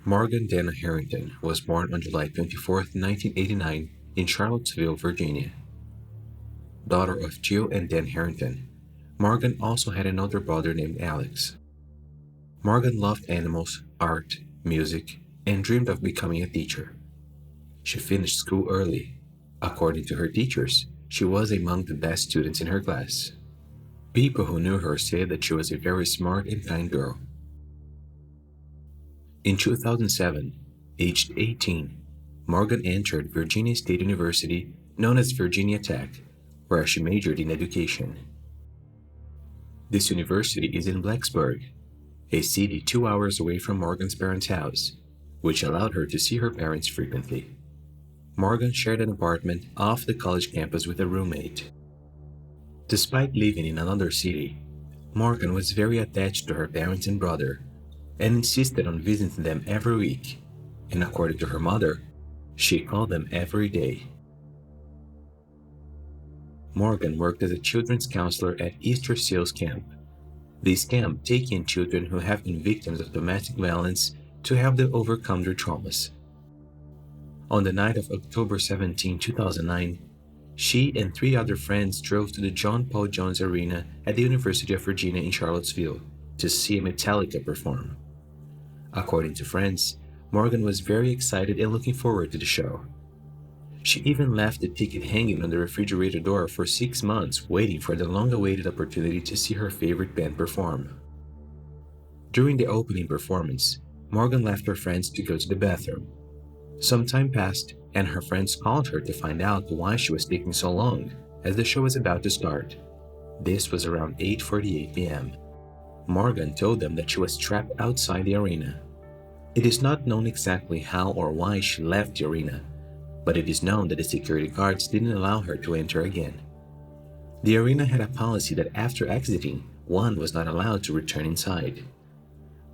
Morgan Dana Harrington was born on July 24, 1989, in Charlottesville, Virginia. Daughter of Jill and Dan Harrington, Morgan also had an older brother named Alex. Morgan loved animals, art, music, and dreamed of becoming a teacher. She finished school early. According to her teachers, she was among the best students in her class. People who knew her said that she was a very smart and kind girl. In 2007, aged 18, Morgan entered Virginia State University, known as Virginia Tech, where she majored in education. This university is in Blacksburg, a city 2 hours away from Morgan's parents' house, which allowed her to see her parents frequently. Morgan shared an apartment off the college campus with a roommate. Despite living in another city, Morgan was very attached to her parents and brother and insisted on visiting them every week, and according to her mother, she called them every day. Morgan worked as a children's counselor at Easter Seals Camp. This camp takes in children who have been victims of domestic violence to help them overcome their traumas. On the night of October 17, 2009, she and 3 other friends drove to the John Paul Jones Arena at the University of Virginia in Charlottesville to see Metallica perform. According to friends, Morgan was very excited and looking forward to the show. She even left the ticket hanging on the refrigerator door for 6 months, waiting for the long-awaited opportunity to see her favorite band perform. During the opening performance, Morgan left her friends to go to the bathroom. Some time passed, and her friends called her to find out why she was taking so long, as the show was about to start. This was around 8:48 p.m. Morgan told them that she was trapped outside the arena. It is not known exactly how or why she left the arena, but it is known that the security guards didn't allow her to enter again. The arena had a policy that after exiting, one was not allowed to return inside.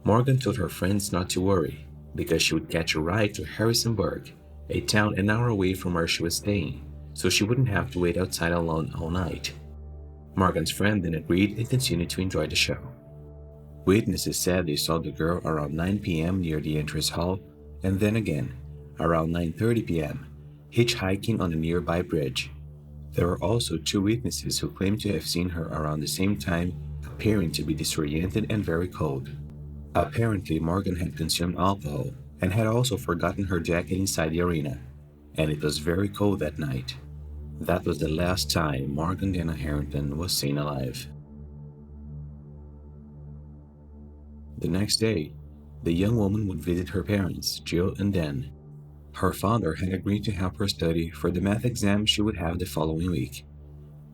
Morgan told her friends not to worry, because she would catch a ride to Harrisonburg, a town an hour away from where she was staying, so she wouldn't have to wait outside alone all night. Morgan's friend then agreed and continued to enjoy the show. Witnesses said they saw the girl around 9 p.m. near the entrance hall, and then again, around 9:30 p.m., hitchhiking on a nearby bridge. There were also 2 witnesses who claimed to have seen her around the same time, appearing to be disoriented and very cold. Apparently, Morgan had consumed alcohol and had also forgotten her jacket inside the arena, and it was very cold that night. That was the last time Morgan Dana Harrington was seen alive. The next day, the young woman would visit her parents, Jill and Dan. Her father had agreed to help her study for the math exam she would have the following week,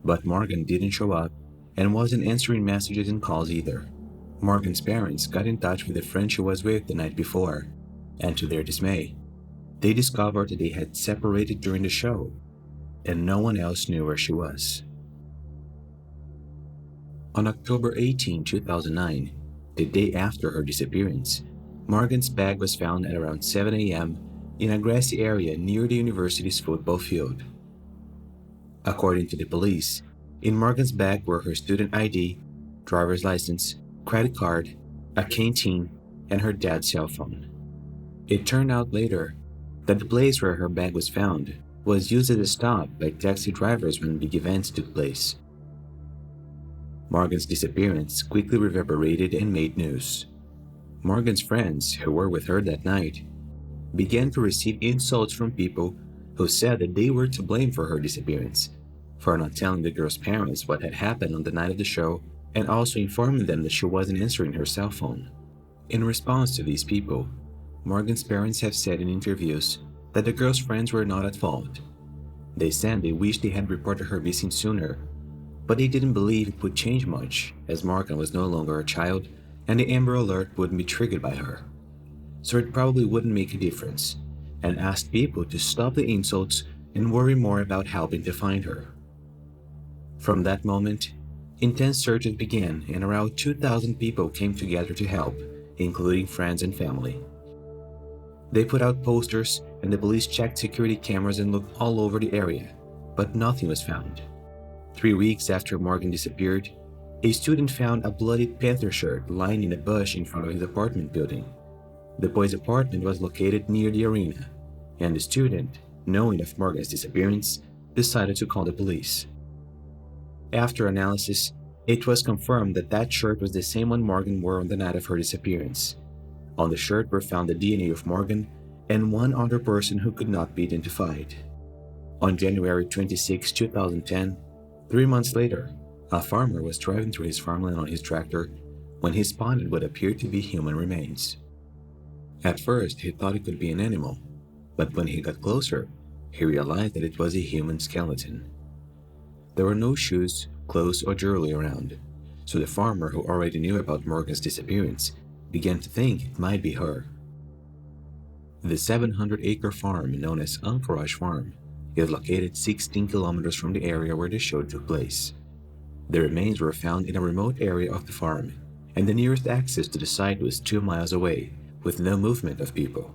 but Morgan didn't show up and wasn't answering messages and calls either. Morgan's parents got in touch with the friend she was with the night before, and to their dismay, they discovered that they had separated during the show, and no one else knew where she was. On October 18, 2009, the day after her disappearance, Morgan's bag was found at around 7 a.m. in a grassy area near the university's football field. According to the police, in Morgan's bag were her student ID, driver's license, credit card, a canteen, and her dad's cell phone. It turned out later that the place where her bag was found was used as a stop by taxi drivers when big events took place. Morgan's disappearance quickly reverberated and made news. Morgan's friends, who were with her that night, began to receive insults from people who said that they were to blame for her disappearance, for not telling the girl's parents what had happened on the night of the show and also informing them that she wasn't answering her cell phone. In response to these people, Morgan's parents have said in interviews that the girl's friends were not at fault. They said they wished they had reported her missing sooner, but they didn't believe it would change much, as Morgan was no longer a child and the Amber Alert wouldn't be triggered by her. So it probably wouldn't make a difference, and asked people to stop the insults and worry more about helping to find her. From that moment, intense searches began and around 2,000 people came together to help, including friends and family. They put out posters and the police checked security cameras and looked all over the area, but nothing was found. 3 weeks after Morgan disappeared, a student found a bloody Panther shirt lying in a bush in front of his apartment building. The boy's apartment was located near the arena, and the student, knowing of Morgan's disappearance, decided to call the police. After analysis, it was confirmed that that shirt was the same one Morgan wore on the night of her disappearance. On the shirt were found the DNA of Morgan and one other person who could not be identified. On January 26, 2010, 3 months later, a farmer was driving through his farmland on his tractor when he spotted what appeared to be human remains. At first, he thought it could be an animal, but when he got closer, he realized that it was a human skeleton. There were no shoes, clothes, or jewelry around, so the farmer, who already knew about Morgan's disappearance, began to think it might be her. The 700-acre farm, known as Unheard-of Farm, is located 16 kilometers from the area where the show took place. The remains were found in a remote area of the farm, and the nearest access to the site was 2 miles away, with no movement of people.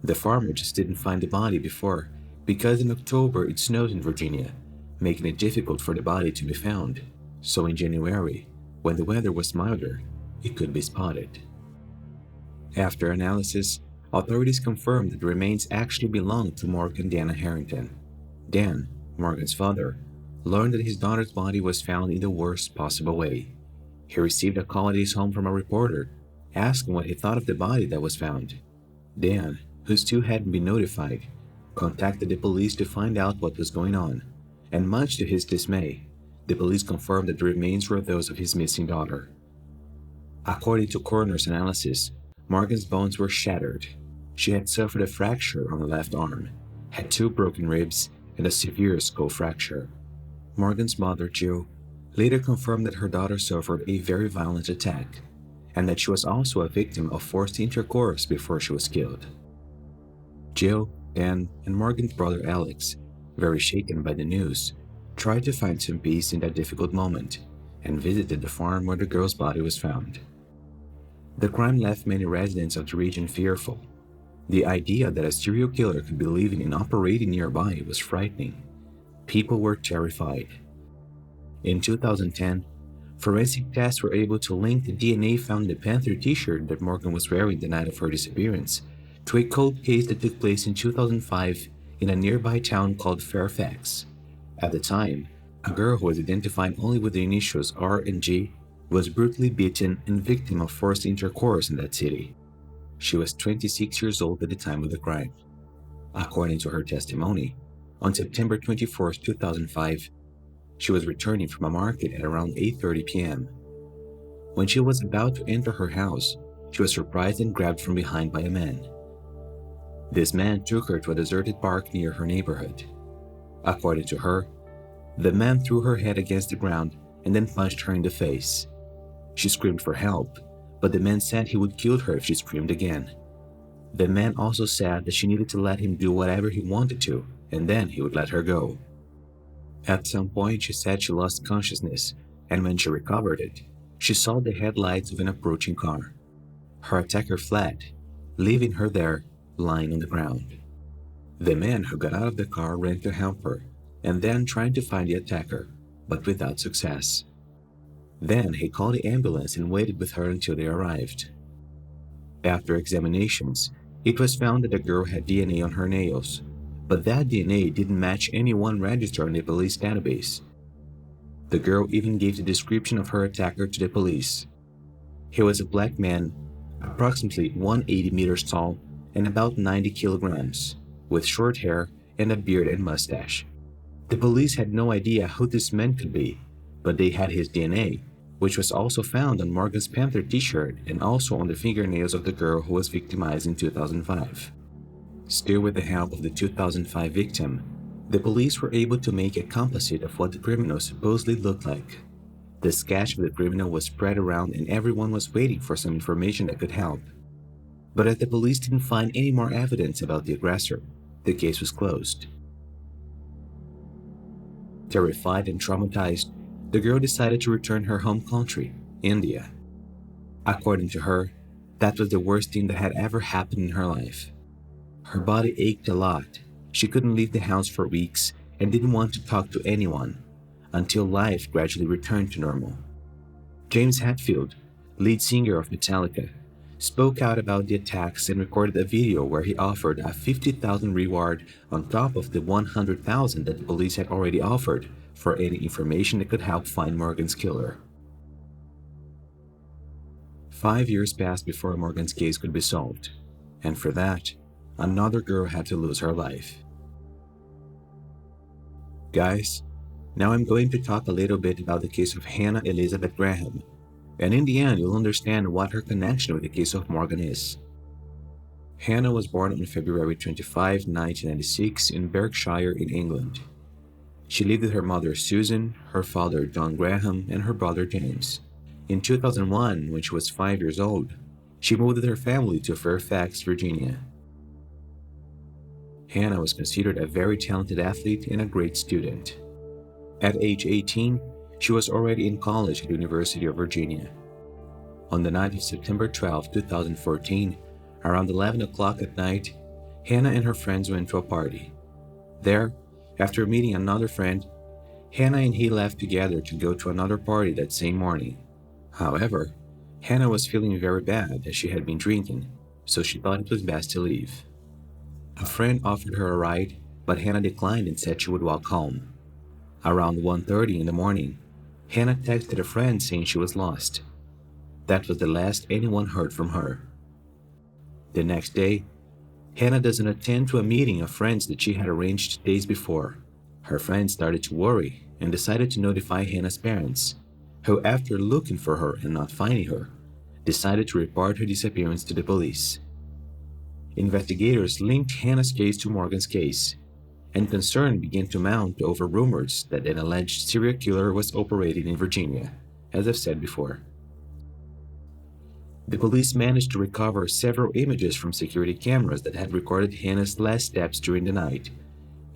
The farmer just didn't find the body before, because in October it snowed in Virginia, making it difficult for the body to be found. So in January, when the weather was milder, it could be spotted. After analysis, authorities confirmed that the remains actually belonged to Morgan Dana Harrington. Dan, Morgan's father, learned that his daughter's body was found in the worst possible way. He received a call at his home from a reporter, asking what he thought of the body that was found. Dan, who still hadn't been notified, contacted the police to find out what was going on, and much to his dismay, the police confirmed that the remains were those of his missing daughter. According to coroner's analysis, Morgan's bones were shattered. She had suffered a fracture on the left arm, had 2 broken ribs, and a severe skull fracture. Morgan's mother, Jill, later confirmed that her daughter suffered a very violent attack, and that she was also a victim of forced intercourse before she was killed. Jill, Dan, and Morgan's brother Alex, very shaken by the news, tried to find some peace in that difficult moment and visited the farm where the girl's body was found. The crime left many residents of the region fearful. The idea that a serial killer could be living and operating nearby was frightening. People were terrified. In 2010, forensic tests were able to link the DNA found in the Panther t-shirt that Morgan was wearing the night of her disappearance to a cold case that took place in 2005 in a nearby town called Fairfax. At the time, a girl who was identified only with the initials R and G was brutally beaten and victim of forced intercourse in that city. She was 26 years old at the time of the crime. According to her testimony, on September 24, 2005, she was returning from a market at around 8:30 p.m. When she was about to enter her house, she was surprised and grabbed from behind by a man. This man took her to a deserted park near her neighborhood. According to her, the man threw her head against the ground and then punched her in the face. She screamed for help, but the man said he would kill her if she screamed again. The man also said that she needed to let him do whatever he wanted to, and then he would let her go. At some point, she said she lost consciousness, and when she recovered it, she saw the headlights of an approaching car. Her attacker fled, leaving her there, lying on the ground. The man who got out of the car ran to help her, and then tried to find the attacker, but without success. Then he called the ambulance and waited with her until they arrived. After examinations, it was found that the girl had DNA on her nails, but that DNA didn't match any one registered in the police database. The girl even gave the description of her attacker to the police. He was a black man, approximately 180 meters tall and about 90 kilograms, with short hair and a beard and mustache. The police had no idea who this man could be, but they had his DNA, which was also found on Morgan's Panther t-shirt and also on the fingernails of the girl who was victimized in 2005. Still with the help of the 2005 victim, the police were able to make a composite of what the criminal supposedly looked like. The sketch of the criminal was spread around and everyone was waiting for some information that could help. But as the police didn't find any more evidence about the aggressor, the case was closed. Terrified and traumatized, the girl decided to return her home country, India. According to her, that was the worst thing that had ever happened in her life. Her body ached a lot. She couldn't leave the house for weeks and didn't want to talk to anyone until life gradually returned to normal. James Hetfield, lead singer of Metallica, spoke out about the attacks and recorded a video where he offered a 50,000 reward on top of the 100,000 that the police had already offered for any information that could help find Morgan's killer. 5 years passed before Morgan's case could be solved, and for that, another girl had to lose her life. Guys, now I'm going to talk a little bit about the case of Hannah Elizabeth Graham, and in the end you'll understand what her connection with the case of Morgan is. Hannah was born on February 25, 1996 in Berkshire in England. She lived with her mother Susan, her father John Graham, and her brother James. In 2001, when she was 5 years old, she moved with her family to Fairfax, Virginia. Hannah was considered a very talented athlete and a great student. At age 18, she was already in college at the University of Virginia. On the night of September 12, 2014, around 11 o'clock at night, Hannah and her friends went to a party. There, after meeting another friend, Hannah and he left together to go to another party that same morning. However, Hannah was feeling very bad as she had been drinking, so she thought it was best to leave. A friend offered her a ride, but Hannah declined and said she would walk home. Around 1:30 in the morning, Hannah texted a friend saying she was lost. That was the last anyone heard from her. The next day, Hannah doesn't attend to a meeting of friends that she had arranged days before. Her friends started to worry and decided to notify Hannah's parents, who, after looking for her and not finding her, decided to report her disappearance to the police. Investigators linked Hannah's case to Morgan's case, and concern began to mount over rumors that an alleged serial killer was operating in Virginia, as I've said before. The police managed to recover several images from security cameras that had recorded Hannah's last steps during the night,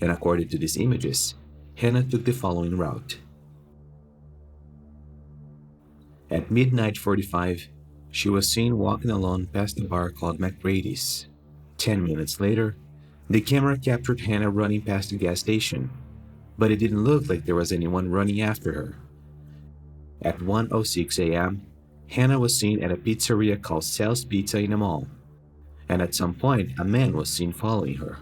and according to these images, Hannah took the following route. At midnight 45, she was seen walking alone past a bar called McBrady's. 10 minutes later, the camera captured Hannah running past the gas station, but it didn't look like there was anyone running after her. At 1:06 a.m., Hannah was seen at a pizzeria called Sal's Pizza in a mall, and at some point a man was seen following her.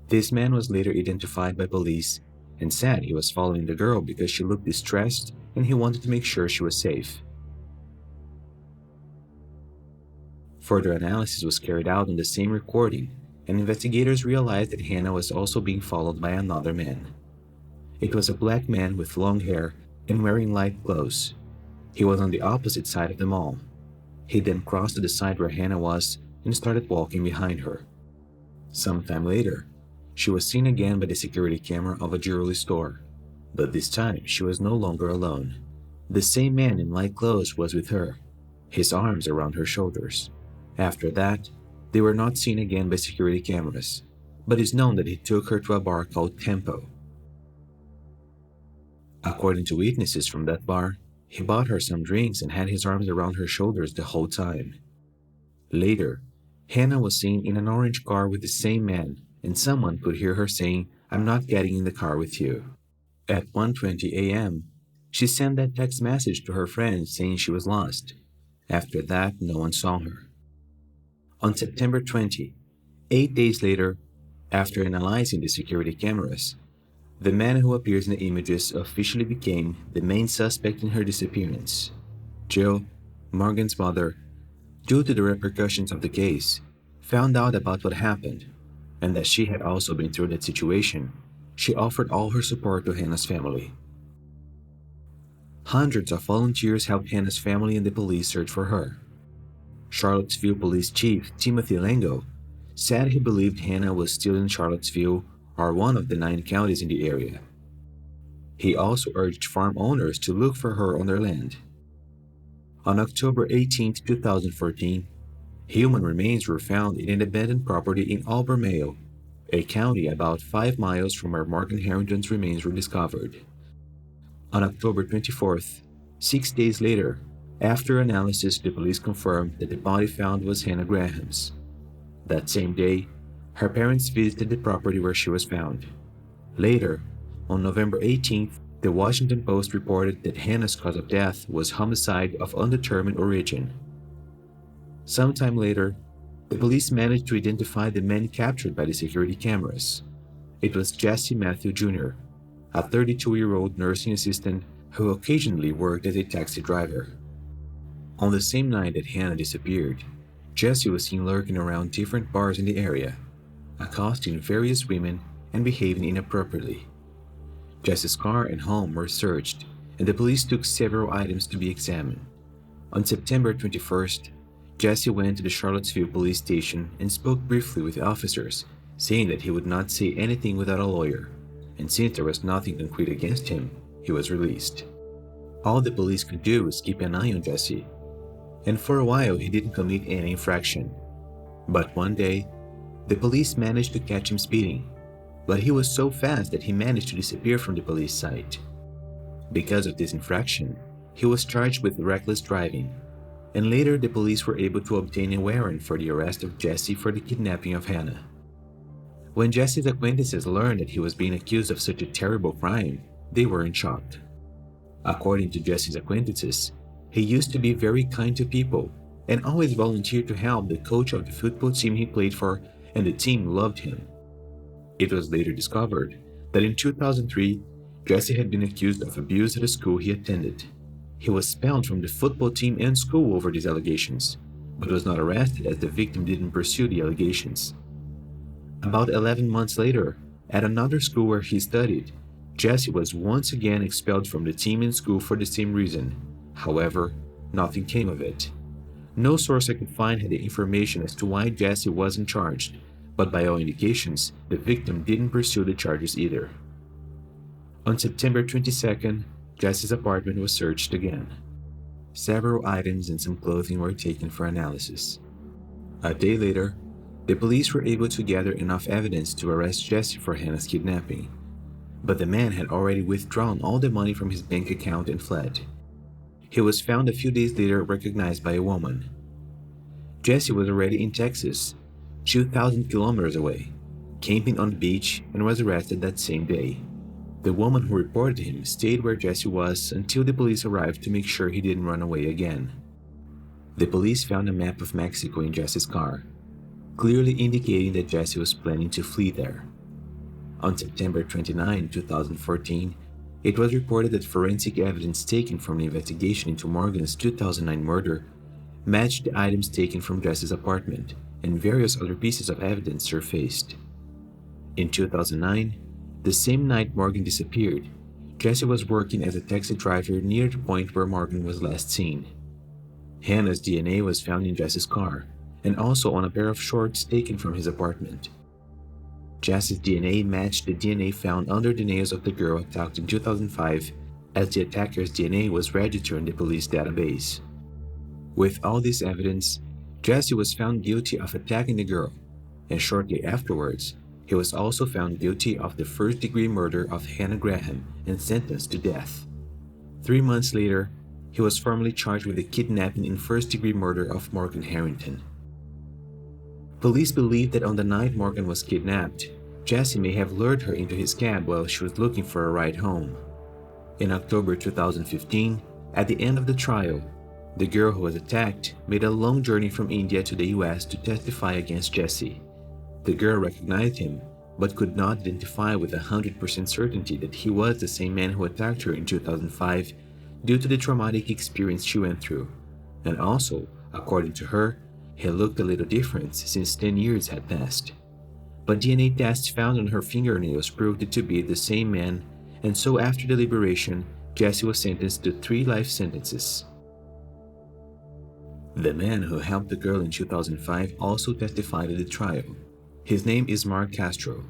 This man was later identified by police and said he was following the girl because she looked distressed and he wanted to make sure she was safe. Further analysis was carried out on the same recording, and investigators realized that Hannah was also being followed by another man. It was a black man with long hair and wearing light clothes. He was on the opposite side of the mall. He then crossed to the side where Hannah was and started walking behind her. Sometime later, she was seen again by the security camera of a jewelry store, but this time she was no longer alone. The same man in light clothes was with her, his arms around her shoulders. After that, they were not seen again by security cameras, but it's known that he took her to a bar called Tempo. According to witnesses from that bar, he bought her some drinks and had his arms around her shoulders the whole time. Later, Hannah was seen in an orange car with the same man, and someone could hear her saying, "I'm not getting in the car with you." At 1:20 a.m., she sent that text message to her friend saying she was lost. After that, no one saw her. On September 20, 8 days later, after analyzing the security cameras, the man who appears in the images officially became the main suspect in her disappearance. Jill, Morgan's mother, due to the repercussions of the case, found out about what happened, and that she had also been through that situation. She offered all her support to Hannah's family. Hundreds of volunteers helped Hannah's family and the police search for her. Charlottesville Police Chief Timothy Lango said he believed Hannah was still in Charlottesville or one of the 9 counties in the area. He also urged farm owners to look for her on their land. On October 18, 2014, human remains were found in an abandoned property in Albemarle, a county about 5 miles from where Morgan Harrington's remains were discovered. On October 24th, 6 days later, after analysis, the police confirmed that the body found was Hannah Graham's. That same day, her parents visited the property where she was found. Later, on November 18th, the Washington Post reported that Hannah's cause of death was homicide of undetermined origin. Sometime later, the police managed to identify the man captured by the security cameras. It was Jesse Matthew Jr., a 32-year-old nursing assistant who occasionally worked as a taxi driver. On the same night that Hannah disappeared, Jesse was seen lurking around different bars in the area, accosting various women and behaving inappropriately. Jesse's car and home were searched, and the police took several items to be examined. On September 21st, Jesse went to the Charlottesville police station and spoke briefly with officers, saying that he would not say anything without a lawyer, and since there was nothing concrete against him, he was released. All the police could do was keep an eye on Jesse, and for a while he didn't commit any infraction. But one day, the police managed to catch him speeding, but he was so fast that he managed to disappear from the police sight. Because of this infraction, he was charged with reckless driving, and later the police were able to obtain a warrant for the arrest of Jesse for the kidnapping of Hannah. When Jesse's acquaintances learned that he was being accused of such a terrible crime, they were in shock. According to Jesse's acquaintances, he used to be very kind to people and always volunteered to help the coach of the football team he played for, and the team loved him. It was later discovered that in 2003, Jesse had been accused of abuse at a school he attended. He was expelled from the football team and school over these allegations, but was not arrested as the victim didn't pursue the allegations. About 11 months later, at another school where he studied, Jesse was once again expelled from the team and school for the same reason. However, nothing came of it. No source I could find had the information as to why Jesse wasn't charged, but by all indications, the victim didn't pursue the charges either. On September 22nd, Jesse's apartment was searched again. Several items and some clothing were taken for analysis. A day later, the police were able to gather enough evidence to arrest Jesse for Hannah's kidnapping, but the man had already withdrawn all the money from his bank account and fled. He was found a few days later recognized by a woman. Jesse was already in Texas, 2,000 kilometers away, camping on the beach, and was arrested that same day. The woman who reported him stayed where Jesse was until the police arrived to make sure he didn't run away again. The police found a map of Mexico in Jesse's car, clearly indicating that Jesse was planning to flee there. On September 29, 2014, it was reported that forensic evidence taken from the investigation into Morgan's 2009 murder matched the items taken from Jesse's apartment, and various other pieces of evidence surfaced. In 2009, the same night Morgan disappeared, Jesse was working as a taxi driver near the point where Morgan was last seen. Hannah's DNA was found in Jesse's car, and also on a pair of shorts taken from his apartment. Jesse's DNA matched the DNA found under the nails of the girl attacked in 2005, as the attacker's DNA was registered in the police database. With all this evidence, Jesse was found guilty of attacking the girl, and shortly afterwards, he was also found guilty of the first-degree murder of Hannah Graham and sentenced to death. 3 months later, he was formally charged with the kidnapping and first-degree murder of Morgan Harrington. Police believe that on the night Morgan was kidnapped, Jesse may have lured her into his cab while she was looking for a ride home. In October 2015, at the end of the trial, the girl who was attacked made a long journey from India to the US to testify against Jesse. The girl recognized him, but could not identify with 100% certainty that he was the same man who attacked her in 2005 due to the traumatic experience she went through. And also, according to her, he looked a little different since 10 years had passed. But DNA tests found on her fingernails proved it to be the same man, and so after deliberation, Jesse was sentenced to 3 life sentences. The man who helped the girl in 2005 also testified at the trial. His name is Mark Castro.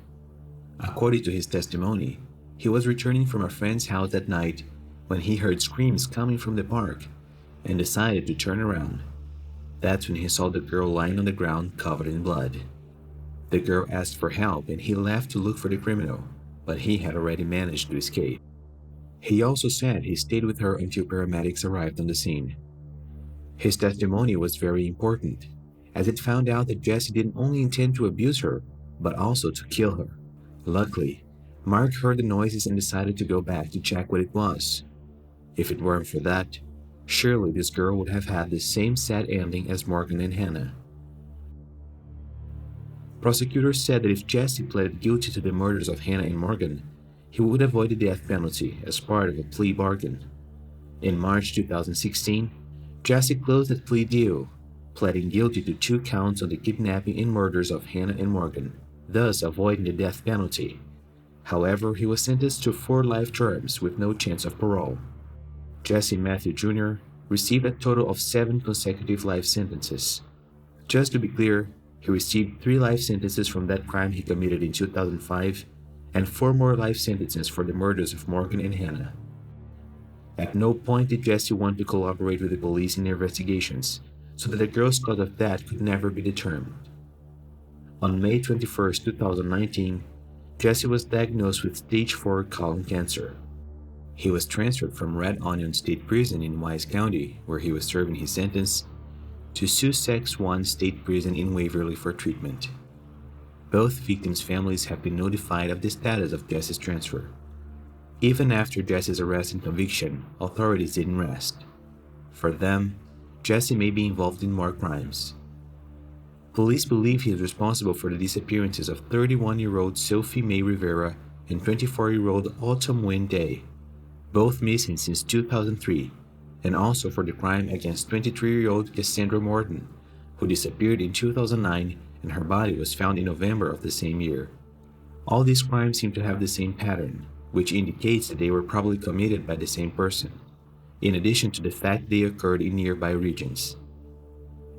According to his testimony, he was returning from a friend's house that night when he heard screams coming from the park and decided to turn around. That's when he saw the girl lying on the ground covered in blood. The girl asked for help and he left to look for the criminal, but he had already managed to escape. He also said he stayed with her until paramedics arrived on the scene. His testimony was very important, as it found out that Jesse didn't only intend to abuse her, but also to kill her. Luckily, Mark heard the noises and decided to go back to check what it was. If it weren't for that, Surely this girl would have had the same sad ending as Morgan and Hannah. Prosecutors said that if Jesse pleaded guilty to the murders of Hannah and Morgan, he would avoid the death penalty as part of a plea bargain. In March 2016, Jesse closed that plea deal, pleading guilty to 2 counts on the kidnapping and murders of Hannah and Morgan, thus avoiding the death penalty. However, he was sentenced to 4 life terms with no chance of parole. Jesse Matthew Jr. received a total of 7 consecutive life sentences. Just to be clear, he received 3 life sentences from that crime he committed in 2005 and 4 more life sentences for the murders of Morgan and Hannah. At no point did Jesse want to collaborate with the police in their investigations, so that the girl's cause of death could never be determined. On May 21, 2019, Jesse was diagnosed with stage 4 colon cancer. He was transferred from Red Onion State Prison in Wise County, where he was serving his sentence, to Sussex 1 State Prison in Waverly for treatment. Both victims' families have been notified of the status of Jesse's transfer. Even after Jesse's arrest and conviction, authorities didn't rest. For them, Jesse may be involved in more crimes. Police believe he is responsible for the disappearances of 31-year-old Sophie May Rivera and 24-year-old Autumn Wynne Day, both missing since 2003, and also for the crime against 23-year-old Cassandra Morton, who disappeared in 2009 and her body was found in November of the same year. All these crimes seem to have the same pattern, which indicates that they were probably committed by the same person, in addition to the fact they occurred in nearby regions.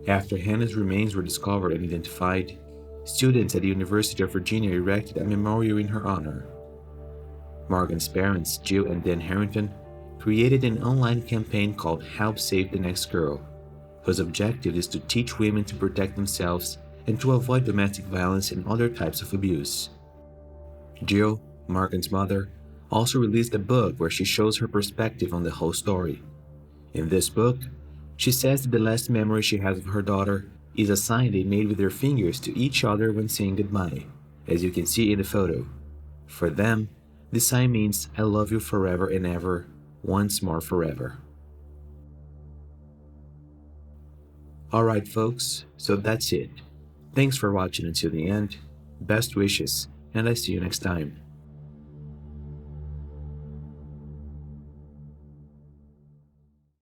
After Hannah's remains were discovered and identified, students at the University of Virginia erected a memorial in her honor. Morgan's parents, Jill and Dan Harrington, created an online campaign called Help Save the Next Girl, whose objective is to teach women to protect themselves and to avoid domestic violence and other types of abuse. Jill, Morgan's mother, also released a book where she shows her perspective on the whole story. In this book, she says that the last memory she has of her daughter is a sign they made with their fingers to each other when saying goodbye, as you can see in the photo. For them, this sign means I love you forever and ever, once more forever. Alright folks, so that's it. Thanks for watching until the end, best wishes, and I see you next time.